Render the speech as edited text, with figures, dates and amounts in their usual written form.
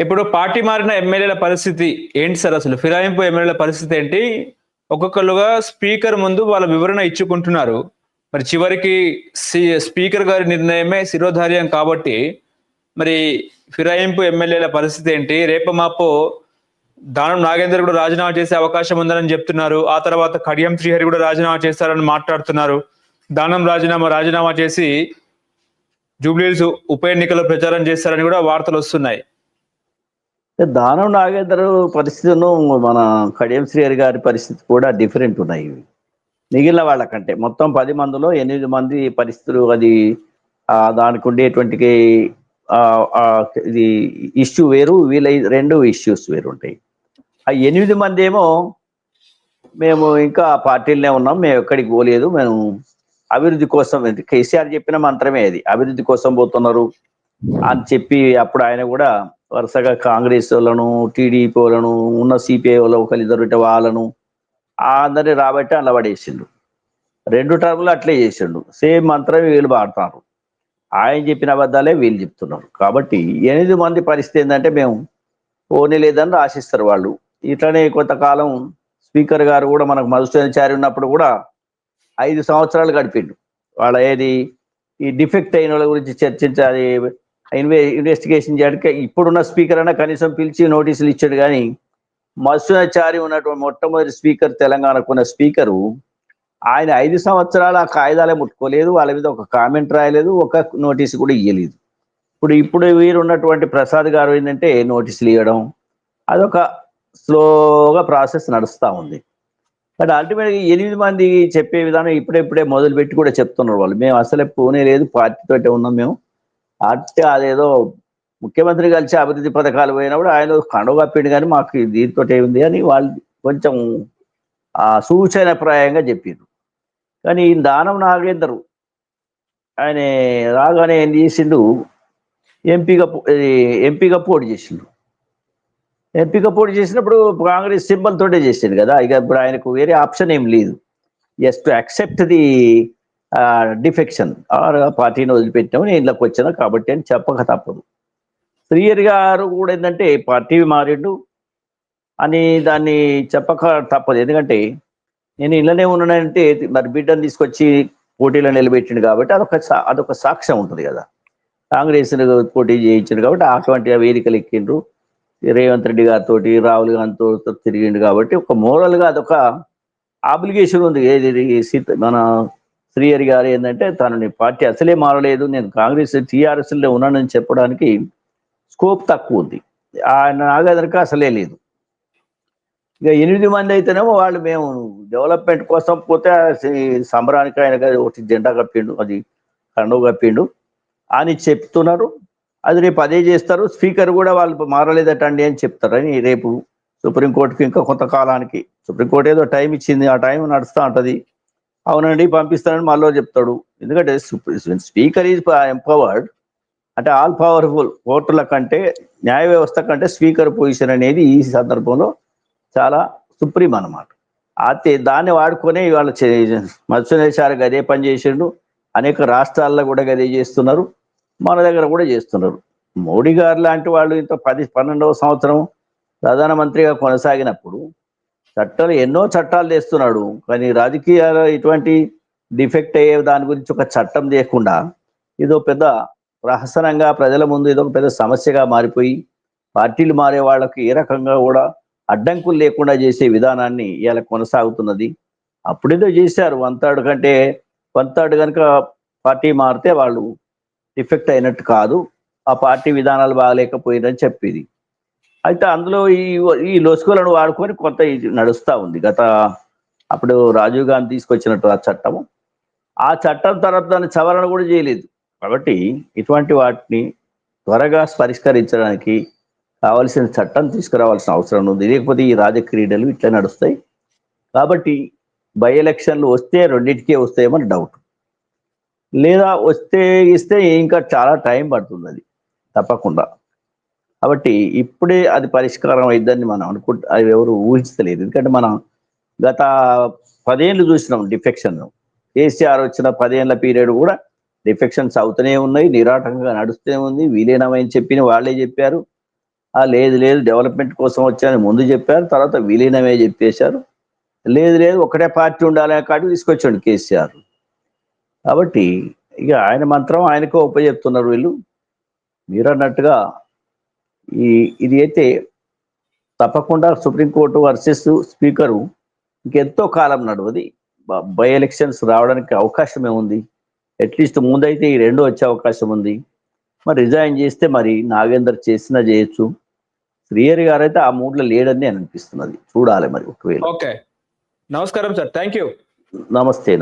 ఇప్పుడు పార్టీ మారిన ఎమ్మెల్యేల పరిస్థితి ఏంటి సార్ అసలు? ఫిరాయింపు ఎమ్మెల్యేల పరిస్థితి ఏంటి? ఒక్కొక్కళ్ళుగా స్పీకర్ ముందు వాళ్ళ వివరణ ఇచ్చుకుంటున్నారు. మరి చివరికి స్పీకర్ గారి నిర్ణయమే శిరోధార్యం కాబట్టి, మరి ఫిరాయింపు ఎమ్మెల్యేల పరిస్థితి ఏంటి? రేపో మాపో దానం నాగేందర్ కూడా రాజీనామా చేసే అవకాశం ఉందని చెప్తున్నారు. ఆ తర్వాత కడియం శ్రీహరి కూడా రాజీనామా చేస్తారని మాట్లాడుతున్నారు. దానం రాజీనామా చేసి జూబ్లీహిల్స్ ఉప ఎన్నికల ప్రచారం చేస్తారని కూడా వార్తలు వస్తున్నాయి. దానం నాగేందర్ పరిస్థితులను మన కడియం శ్రీహరి గారి పరిస్థితి కూడా డిఫరెంట్ ఉన్నాయి. మిగిలిన వాళ్ళకంటే మొత్తం 10 మందిలో 8 మంది పరిస్థితులు అది దానికి ఉండేటువంటి ఇది ఇష్యూ వేరు, వీళ్ళ 2 ఇష్యూస్ వేరు ఉంటాయి. ఆ 8 మంది ఏమో మేము ఇంకా పార్టీలనే ఉన్నాం, మేము ఎక్కడికి పోలేదు, మేము అభివృద్ధి కోసం, కేసీఆర్ చెప్పిన మంత్రమే అది, అభివృద్ధి కోసం పోతున్నారు అని చెప్పి అప్పుడు ఆయన కూడా వరుసగా కాంగ్రెస్ వాళ్ళను, టీడీపీ వాళ్ళను, ఉన్న సిపిఐ వాళ్ళు ఒకరిద్దరు వాళ్ళను అందరినీ రాబట్టి అలా పడేసిండు. 2 టర్ములు అట్లే చేసిండు. సేమ్ మంత్రం వీళ్ళు పాడతారు. ఆయన చెప్పిన అబద్ధాలే వీళ్ళు చెప్తున్నారు. కాబట్టి 8 మంది పరిస్థితి ఏంటంటే మేము పోనీ లేదని రాసిస్తారు వాళ్ళు. ఇట్లనే కొంతకాలం స్పీకర్ గారు కూడా మనకు మధుసూదనాచారి ఉన్నప్పుడు కూడా 5 సంవత్సరాలు గడిపిండు. వాళ్ళ ఏది ఈ డిఫెక్ట్ అయిన వాళ్ళ గురించి చర్చించాలి, ఇన్వెస్టిగేషన్ చేయడానికి ఇప్పుడున్న స్పీకర్ అయినా కనీసం పిలిచి నోటీసులు ఇచ్చాడు. కానీ మధుసూదనాచారి ఉన్నటువంటి మొట్టమొదటి స్పీకర్, తెలంగాణకు ఉన్న స్పీకరు, ఆయన 5 సంవత్సరాలు ఆ కాయిదాలే ముట్టుకోలేదు, వాళ్ళ మీద ఒక కామెంట్ రాయలేదు, ఒక నోటీసు కూడా ఇవ్వలేదు. ఇప్పుడు వీరు ఉన్నటువంటి ప్రసాద్ గారు ఏంటంటే నోటీసులు ఇవ్వడం, అదొక స్లోగా ప్రాసెస్ నడుస్తూ ఉంది. బట్ అల్టిమేట్గా 8 మంది చెప్పే విధానం ఇప్పుడే మొదలుపెట్టి కూడా చెప్తున్నారు వాళ్ళు. మేము అసలే పోనే లేదు, పార్టీతోటే ఉన్నాం మేము. అంటే అదేదో ముఖ్యమంత్రి కలిసి అభివృద్ధి పథకాలు పోయినప్పుడు ఆయన కండువ కప్పిండు, కానీ మాకు దీంతో ఏముంది అని వాళ్ళు కొంచెం సూచనప్రాయంగా చెప్పారు. కానీ ఈ దానం నాగేందర్ ఆయన రాగానే ఏం చేసిండు, ఎంపీగా పోటీ చేసిండు. ఎంపీగా పోటీ చేసినప్పుడు కాంగ్రెస్ సింబల్ తోటే చేసిండు కదా. ఇక ఇప్పుడు ఆయనకు వేరే ఆప్షన్ ఏం లేదు, just to accept the defection or పార్టీని వదిలిపెట్టాము, నేను ఇళ్ళకి వచ్చాను కాబట్టి అని చెప్పక తప్పదు. శ్రీహరి గారు కూడా ఏంటంటే పార్టీ మారిండు అని దాన్ని చెప్పక తప్పదు. ఎందుకంటే నేను ఇళ్ళనే ఉన్నానంటే మరి బిడ్డను తీసుకొచ్చి పోటీలో నిలబెట్టిండు కాబట్టి అదొక సాక్ష్యం ఉంటుంది కదా. కాంగ్రెస్ పోటీ చేయించిండు కాబట్టి అటువంటి వేదికలు ఎక్కిండ్రు. రేవంత్ రెడ్డి గారితో, రాహుల్ గాంధీతో తిరిగిండు కాబట్టి ఒక మోరల్గా అదొక ఆబ్లిగేషన్ ఉంది. ఏది మన శ్రీహరి గారు ఏంటంటే తనని పార్టీ అసలే మారలేదు, నేను కాంగ్రెస్ టీఆర్ఎస్లో ఉన్నానని చెప్పడానికి స్కోప్ తక్కువ ఉంది. ఆయన నాగేందర్కి అసలే లేదు. ఇక 8 మంది అయితేనేమో వాళ్ళు మేము డెవలప్మెంట్ కోసం పోతే సంబరానికి ఆయన ఒకటి జెండా కప్పిండు, అది కండువ కప్పిండు అని చెప్తున్నారు. అది రేపు అదే చేస్తారు. స్పీకర్ కూడా వాళ్ళు మారలేదటండి అని చెప్తారని రేపు సుప్రీంకోర్టుకి ఇంకా కొంతకాలానికి, సుప్రీంకోర్టు ఏదో టైం ఇచ్చింది, ఆ టైం నడుస్తూ ఉంటుంది. అవునండి పంపిస్తానని మళ్ళీ చెప్తాడు. ఎందుకంటే స్పీకర్ ఈజ్ ఎంపవర్డ్, అంటే ఆల్ పవర్ఫుల్. కోర్టుల కంటే, న్యాయ వ్యవస్థ కంటే స్పీకర్ పొజిషన్ అనేది ఈ సందర్భంలో చాలా సుప్రీం అన్నమాట. అయితే దాన్ని వాడుకొని వాళ్ళు మధుసూదనాచారి గదే పని చేసిండు. అనేక రాష్ట్రాల్లో కూడా గదే చేస్తున్నారు, మన దగ్గర కూడా చేస్తున్నారు. మోడీ గారు లాంటి వాళ్ళు ఇంత 12వ సంవత్సరం ప్రధానమంత్రిగా కొనసాగినప్పుడు ఎన్నో చట్టాలు తెస్తున్నాడు. కానీ రాజకీయాలు ఇటువంటి డిఫెక్ట్ అయ్యే దాని గురించి ఒక చట్టం లేకుండా ఇదో పెద్ద ప్రహసనంగా ప్రజల ముందు ఇదొక పెద్ద సమస్యగా మారిపోయి పార్టీలు మారే వాళ్ళకి ఏ రకంగా కూడా అడ్డంకులు లేకుండా చేసే విధానాన్ని ఇవాళ కొనసాగుతున్నది. అప్పుడేదో చేశారు 1/3 కంటే 1/3 కనుక పార్టీ మారితే వాళ్ళు డిఫెక్ట్ అయినట్టు కాదు, ఆ పార్టీ విధానాలు బాగలేకపోయిందని చెప్పేది. అయితే అందులో ఈ లొసుగులను వాడుకొని కొంత ఇది నడుస్తూ ఉంది. అప్పుడు రాజీవ్ గాంధీ తీసుకొచ్చినట్టు ఆ చట్టం తర్వాత దాన్ని సవరణ కూడా చేయలేదు. కాబట్టి ఇటువంటి వాటిని త్వరగా పరిష్కరించడానికి కావలసిన చట్టం తీసుకురావాల్సిన అవసరం ఉంది. లేకపోతే ఈ రాజక్రీడలు ఇట్లా నడుస్తాయి. కాబట్టి బై ఎలక్షన్లు వస్తే రెండింటికే వస్తాయేమని డౌట్, లేదా ఇస్తే ఇంకా చాలా టైం పడుతుంది అది తప్పకుండా. కాబట్టి ఇప్పుడే అది పరిష్కారం అయిద్దని మనం అది ఎవరు ఊహించలేదు. ఎందుకంటే మనం గత 10 ఏళ్ళు చూసినాం డిఫెక్షన్. కేసీఆర్ వచ్చిన 10 ఏళ్ల పీరియడ్ కూడా డిఫెక్షన్స్ అవుతూనే ఉన్నాయి, నిరాటంగా నడుస్తూనే ఉంది. విలీనమని చెప్పిన వాళ్ళే చెప్పారు. లేదు లేదు డెవలప్మెంట్ కోసం వచ్చాను ముందు చెప్పారు, తర్వాత విలీనమే చెప్పేశారు. లేదు లేదు ఒకటే పార్టీ ఉండాలనే కాడికి తీసుకొచ్చాడు కేసీఆర్. కాబట్టి ఇక ఆయన మంత్రం ఆయనకో ఉపయోగిస్తున్నారు వీళ్ళు. మీరు అన్నట్టుగా ఇది అయితే తప్పకుండా సుప్రీంకోర్టు వర్సెస్ స్పీకరు ఇంకెంతో కాలం నడవది. బై ఎలక్షన్స్ రావడానికి అవకాశమే ఉంది. అట్లీస్ట్ ముందైతే ఈ రెండు వచ్చే అవకాశం ఉంది. మరి రిజైన్ చేస్తే మరి నాగేందర్ చేసినా చేయొచ్చు. శ్రీహరి గారు అయితే ఆ మూడ్లో లేడని నేను అనిపిస్తున్నది. చూడాలి మరి ఒకవేళ. ఓకే, నమస్కారం సార్, థ్యాంక్ యూ. నమస్తే.